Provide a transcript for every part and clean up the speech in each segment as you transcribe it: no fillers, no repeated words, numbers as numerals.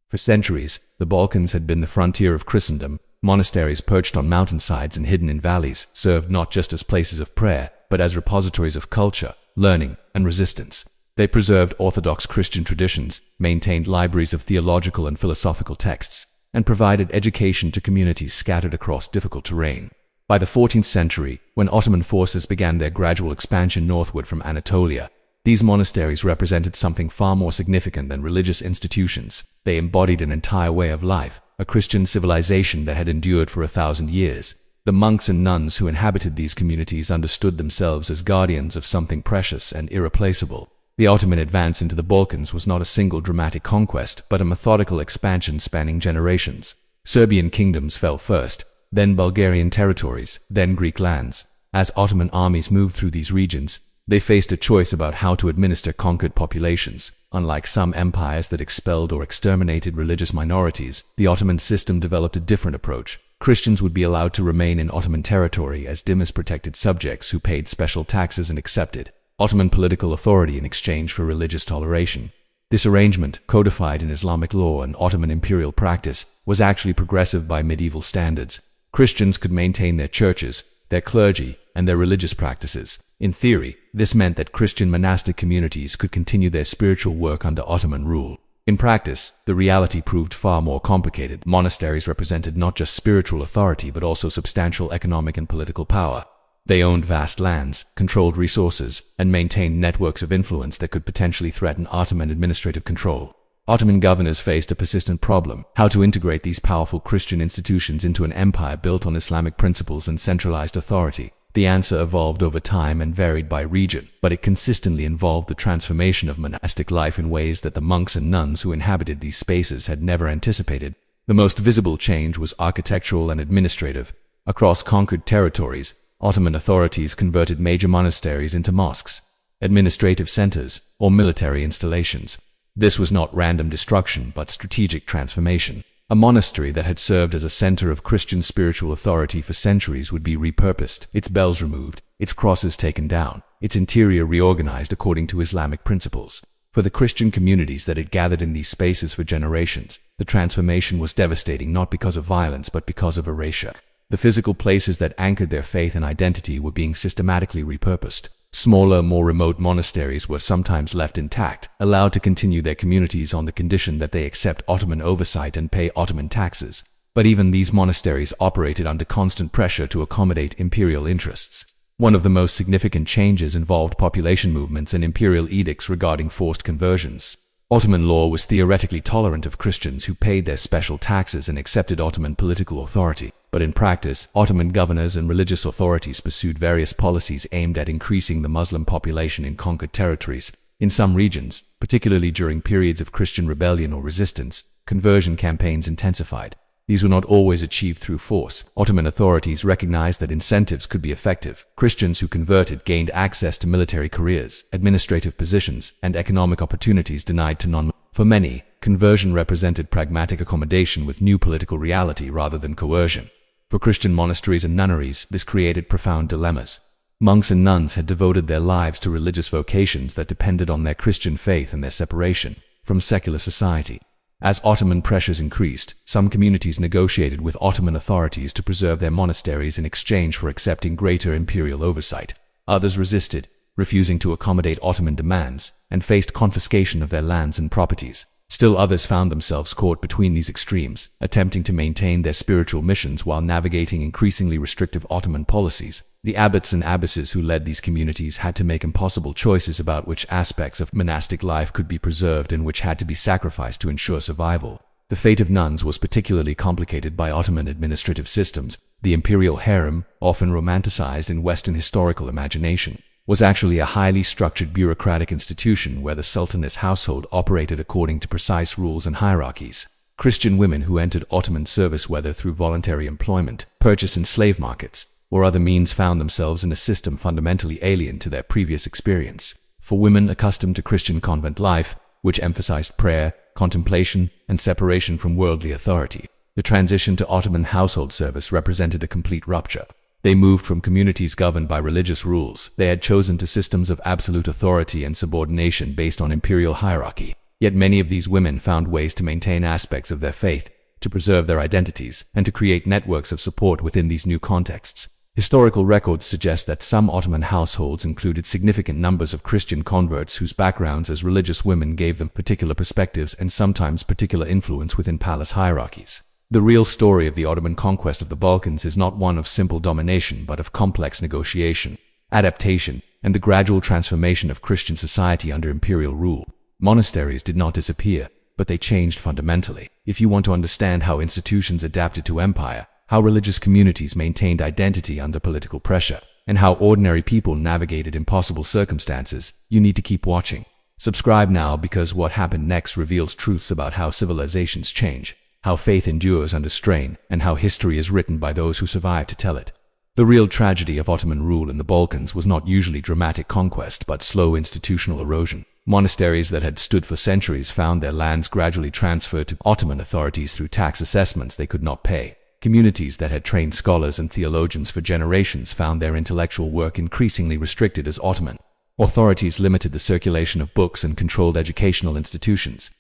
For centuries, the Balkans had been the frontier of Christendom. Monasteries perched on mountainsides and hidden in valleys served not just as places of prayer, but as repositories of culture, learning, and resistance. They preserved orthodox Christian traditions, maintained libraries of theological and philosophical texts, and provided education to communities scattered across difficult terrain. By the 14th century, when Ottoman forces began their gradual expansion northward from Anatolia, these monasteries represented something far more significant than religious institutions. They embodied an entire way of life, a Christian civilization that had endured for 1,000 years. The monks and nuns who inhabited these communities understood themselves as guardians of something precious and irreplaceable. The Ottoman advance into the Balkans was not a single dramatic conquest, but a methodical expansion spanning generations. Serbian kingdoms fell first, then Bulgarian territories, then Greek lands. As Ottoman armies moved through these regions, they faced a choice about how to administer conquered populations. Unlike some empires that expelled or exterminated religious minorities, the Ottoman system developed a different approach. Christians would be allowed to remain in Ottoman territory as dhimmis-protected subjects who paid special taxes and accepted Ottoman political authority in exchange for religious toleration. This arrangement, codified in Islamic law and Ottoman imperial practice, was actually progressive by medieval standards. Christians could maintain their churches, their clergy, and their religious practices. In theory, this meant that Christian monastic communities could continue their spiritual work under Ottoman rule. In practice, the reality proved far more complicated. Monasteries represented not just spiritual authority but also substantial economic and political power. They owned vast lands, controlled resources, and maintained networks of influence that could potentially threaten Ottoman administrative control. Ottoman governors faced a persistent problem: how to integrate these powerful Christian institutions into an empire built on Islamic principles and centralized authority. The answer evolved over time and varied by region, but it consistently involved the transformation of monastic life in ways that the monks and nuns who inhabited these spaces had never anticipated. The most visible change was architectural and administrative. Across conquered territories, Ottoman authorities converted major monasteries into mosques, administrative centers, or military installations. This was not random destruction but strategic transformation. A monastery that had served as a center of Christian spiritual authority for centuries would be repurposed, its bells removed, its crosses taken down, its interior reorganized according to Islamic principles. For the Christian communities that had gathered in these spaces for generations, the transformation was devastating not because of violence but because of erasure. The physical places that anchored their faith and identity were being systematically repurposed. Smaller, more remote monasteries were sometimes left intact, allowed to continue their communities on the condition that they accept Ottoman oversight and pay Ottoman taxes. But even these monasteries operated under constant pressure to accommodate imperial interests. One of the most significant changes involved population movements and imperial edicts regarding forced conversions. Ottoman law was theoretically tolerant of Christians who paid their special taxes and accepted Ottoman political authority. But in practice, Ottoman governors and religious authorities pursued various policies aimed at increasing the Muslim population in conquered territories. In some regions, particularly during periods of Christian rebellion or resistance, conversion campaigns intensified. These were not always achieved through force. Ottoman authorities recognized that incentives could be effective. Christians who converted gained access to military careers, administrative positions, and economic opportunities denied to non-Muslims. For many, conversion represented pragmatic accommodation with new political reality rather than coercion. For Christian monasteries and nunneries, this created profound dilemmas. Monks and nuns had devoted their lives to religious vocations that depended on their Christian faith and their separation from secular society. As Ottoman pressures increased, some communities negotiated with Ottoman authorities to preserve their monasteries in exchange for accepting greater imperial oversight. Others resisted, refusing to accommodate Ottoman demands, and faced confiscation of their lands and properties. Still others found themselves caught between these extremes, attempting to maintain their spiritual missions while navigating increasingly restrictive Ottoman policies. The abbots and abbesses who led these communities had to make impossible choices about which aspects of monastic life could be preserved and which had to be sacrificed to ensure survival. The fate of nuns was particularly complicated by Ottoman administrative systems. The imperial harem, often romanticized in Western historical imagination, was actually a highly structured bureaucratic institution where the sultaness household operated according to precise rules and hierarchies. Christian women who entered Ottoman service, whether through voluntary employment, purchase in slave markets, or other means, found themselves in a system fundamentally alien to their previous experience. For women accustomed to Christian convent life, which emphasized prayer, contemplation, and separation from worldly authority, the transition to Ottoman household service represented a complete rupture. They moved from communities governed by religious rules they had chosen to systems of absolute authority and subordination based on imperial hierarchy. Yet many of these women found ways to maintain aspects of their faith, to preserve their identities, and to create networks of support within these new contexts. Historical records suggest that some Ottoman households included significant numbers of Christian converts whose backgrounds as religious women gave them particular perspectives and sometimes particular influence within palace hierarchies. The real story of the Ottoman conquest of the Balkans is not one of simple domination but of complex negotiation, adaptation, and the gradual transformation of Christian society under imperial rule. Monasteries did not disappear, but they changed fundamentally. If you want to understand how institutions adapted to empire, how religious communities maintained identity under political pressure, and how ordinary people navigated impossible circumstances, you need to keep watching. Subscribe now, because what happened next reveals truths about how civilizations change, how faith endures under strain, and how history is written by those who survive to tell it. The real tragedy of Ottoman rule in the Balkans was not usually dramatic conquest but slow institutional erosion. Monasteries that had stood for centuries found their lands gradually transferred to Ottoman authorities through tax assessments they could not pay. Communities that had trained scholars and theologians for generations found their intellectual work increasingly restricted as Ottoman authorities limited the circulation of books and controlled educational institutions.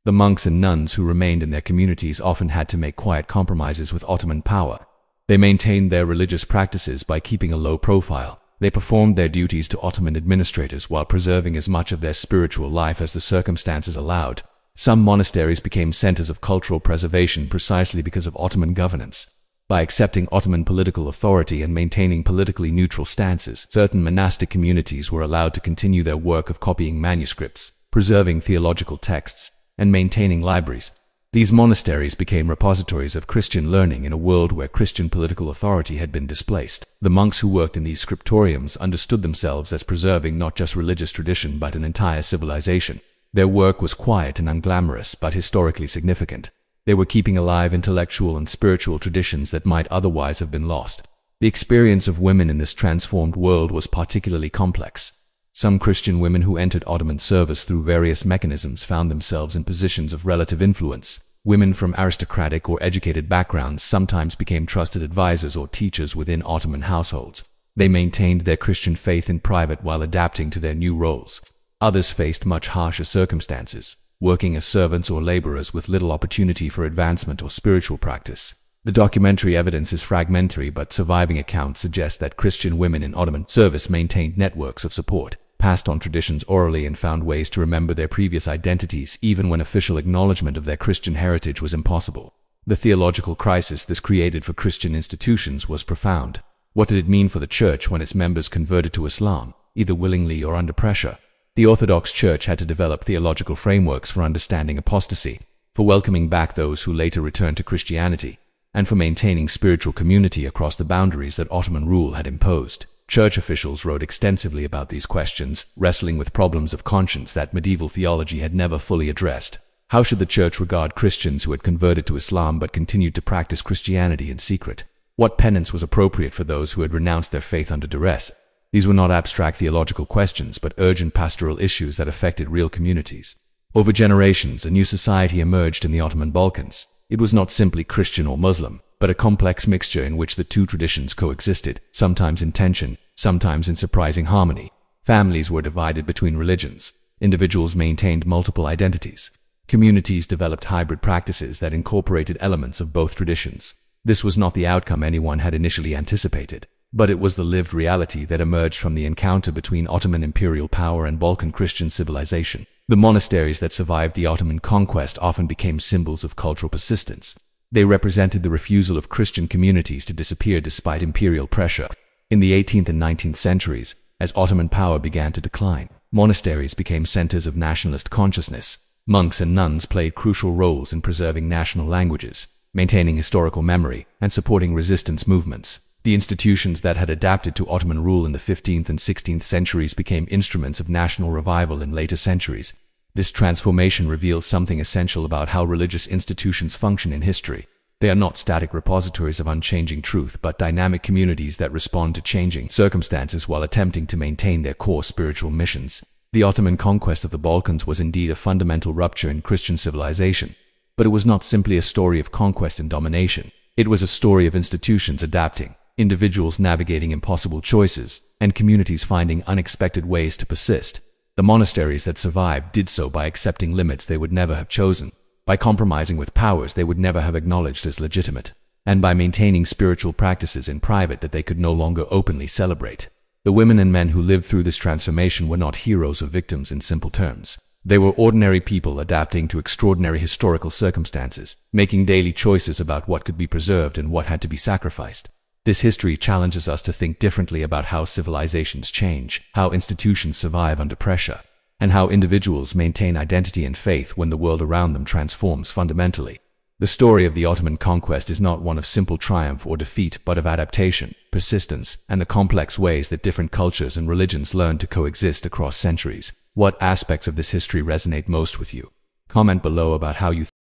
The monks and nuns who remained in their communities often had to make quiet compromises with Ottoman power. They maintained their religious practices by keeping a low profile. They performed their duties to Ottoman administrators while preserving as much of their spiritual life as the circumstances allowed. Some monasteries became centers of cultural preservation precisely because of Ottoman governance. By accepting Ottoman political authority and maintaining politically neutral stances, certain monastic communities were allowed to continue their work of copying manuscripts, preserving theological texts, and maintaining libraries. These monasteries became repositories of Christian learning in a world where Christian political authority had been displaced. The monks who worked in these scriptoriums understood themselves as preserving not just religious tradition but an entire civilization. Their work was quiet and unglamorous but historically significant. They were keeping alive intellectual and spiritual traditions that might otherwise have been lost. The experience of women in this transformed world was particularly complex. Some Christian women who entered Ottoman service through various mechanisms found themselves in positions of relative influence. Women from aristocratic or educated backgrounds sometimes became trusted advisors or teachers within Ottoman households. They maintained their Christian faith in private while adapting to their new roles. Others faced much harsher circumstances, working as servants or laborers with little opportunity for advancement or spiritual practice. The documentary evidence is fragmentary, but surviving accounts suggest that Christian women in Ottoman service maintained networks of support, passed on traditions orally, and found ways to remember their previous identities even when official acknowledgement of their Christian heritage was impossible. The theological crisis this created for Christian institutions was profound. What did it mean for the Church when its members converted to Islam, either willingly or under pressure? The Orthodox Church had to develop theological frameworks for understanding apostasy, for welcoming back those who later returned to Christianity, and for maintaining spiritual community across the boundaries that Ottoman rule had imposed. Church officials wrote extensively about these questions, wrestling with problems of conscience that medieval theology had never fully addressed. How should the Church regard Christians who had converted to Islam but continued to practice Christianity in secret? What penance was appropriate for those who had renounced their faith under duress? These were not abstract theological questions, but urgent pastoral issues that affected real communities. Over generations, a new society emerged in the Ottoman Balkans. It was not simply Christian or Muslim, but a complex mixture in which the two traditions coexisted, sometimes in tension, sometimes in surprising harmony. Families were divided between religions. Individuals maintained multiple identities. Communities developed hybrid practices that incorporated elements of both traditions. This was not the outcome anyone had initially anticipated, but it was the lived reality that emerged from the encounter between Ottoman imperial power and Balkan Christian civilization. The monasteries that survived the Ottoman conquest often became symbols of cultural persistence. They represented the refusal of Christian communities to disappear despite imperial pressure. In the 18th and 19th centuries, as Ottoman power began to decline, monasteries became centers of nationalist consciousness. Monks and nuns played crucial roles in preserving national languages, maintaining historical memory, and supporting resistance movements. The institutions that had adapted to Ottoman rule in the 15th and 16th centuries became instruments of national revival in later centuries. This transformation reveals something essential about how religious institutions function in history. They are not static repositories of unchanging truth, but dynamic communities that respond to changing circumstances while attempting to maintain their core spiritual missions. The Ottoman conquest of the Balkans was indeed a fundamental rupture in Christian civilization, but it was not simply a story of conquest and domination. It was a story of institutions adapting, individuals navigating impossible choices, and communities finding unexpected ways to persist. The monasteries that survived did so by accepting limits they would never have chosen, by compromising with powers they would never have acknowledged as legitimate, and by maintaining spiritual practices in private that they could no longer openly celebrate. The women and men who lived through this transformation were not heroes or victims in simple terms. They were ordinary people adapting to extraordinary historical circumstances, making daily choices about what could be preserved and what had to be sacrificed. This history challenges us to think differently about how civilizations change, how institutions survive under pressure, and how individuals maintain identity and faith when the world around them transforms fundamentally. The story of the Ottoman conquest is not one of simple triumph or defeat, but of adaptation, persistence, and the complex ways that different cultures and religions learn to coexist across centuries. What aspects of this history resonate most with you? Comment below about how you